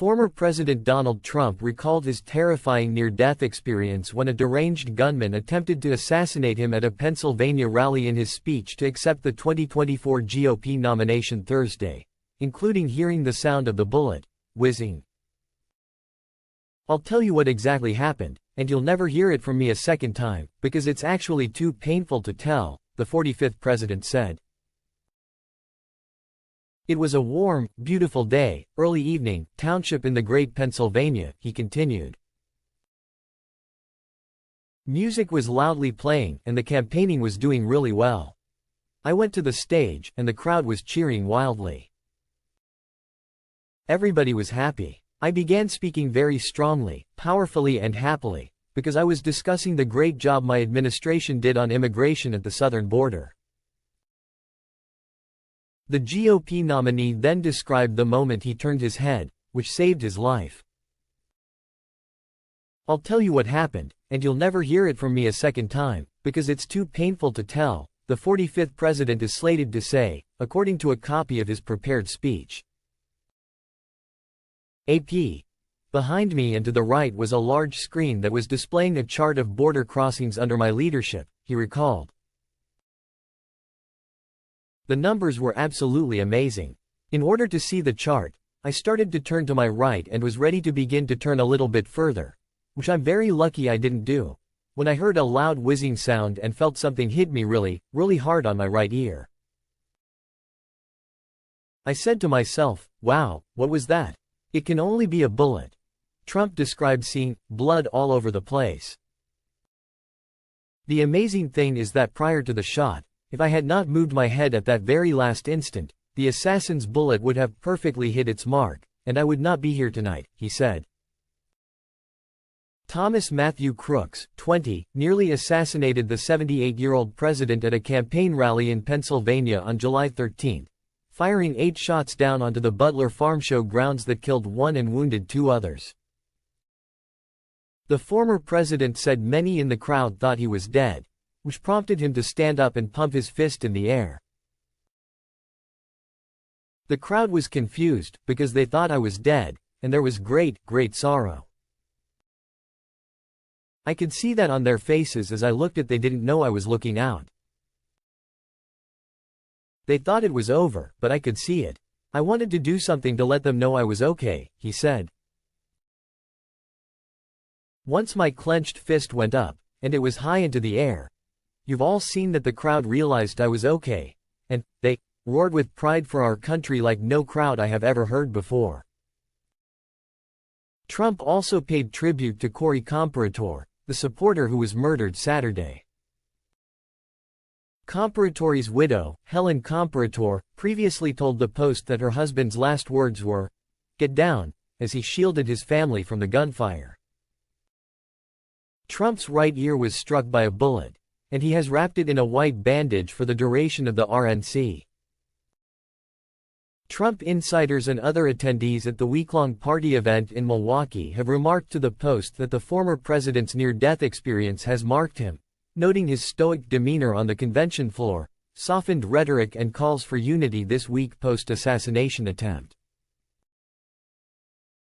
Former President Donald Trump recalled his terrifying near-death experience when a deranged gunman attempted to assassinate him at a Pennsylvania rally in his speech to accept the 2024 GOP nomination Thursday, including hearing the sound of the bullet, whizzing. "I'll tell you what exactly happened, and you'll never hear it from me a second time, because it's actually too painful to tell," the 45th president said. "It was a warm, beautiful day, early evening, township in the great Pennsylvania," he continued. "Music was loudly playing, and the campaigning was doing really well. I went to the stage, and the crowd was cheering wildly. Everybody was happy. I began speaking very strongly, powerfully and happily, because I was discussing the great job my administration did on immigration at the southern border." The GOP nominee then described the moment he turned his head, which saved his life. "I'll tell you what happened, and you'll never hear it from me a second time, because it's too painful to tell," the 45th president is slated to say, according to a copy of his prepared speech. AP. "Behind me and to the right was a large screen that was displaying a chart of border crossings under my leadership," he recalled. "The numbers were absolutely amazing. In order to see the chart, I started to turn to my right and was ready to begin to turn a little bit further, which I'm very lucky I didn't do, when I heard a loud whizzing sound and felt something hit me really, really hard on my right ear. I said to myself, wow, what was that? It can only be a bullet." Trump described seeing blood all over the place. "The amazing thing is that prior to the shot, if I had not moved my head at that very last instant, the assassin's bullet would have perfectly hit its mark, and I would not be here tonight," he said. Thomas Matthew Crooks, 20, nearly assassinated the 78-year-old president at a campaign rally in Pennsylvania on July 13, firing 8 shots down onto the Butler Farm Show grounds that killed 1 and wounded 2 others. The former president said many in the crowd thought he was dead, which prompted him to stand up and pump his fist in the air. "The crowd was confused, because they thought I was dead, and there was great, great sorrow. I could see that on their faces as I looked at they didn't know I was looking out. They thought it was over, but I could see it. I wanted to do something to let them know I was okay," he said. "Once my clenched fist went up, and it was high into the air. You've all seen that the crowd realized I was okay, and they roared with pride for our country like no crowd I have ever heard before." Trump also paid tribute to Corey Comparator, the supporter who was murdered Saturday. Comparator's widow, Helen Comparator, previously told the Post that her husband's last words were, "Get down," as he shielded his family from the gunfire. Trump's right ear was struck by a bullet, and he has wrapped it in a white bandage for the duration of the RNC. Trump insiders and other attendees at the week-long party event in Milwaukee have remarked to the Post that the former president's near-death experience has marked him, noting his stoic demeanor on the convention floor, softened rhetoric and calls for unity this week post-assassination attempt.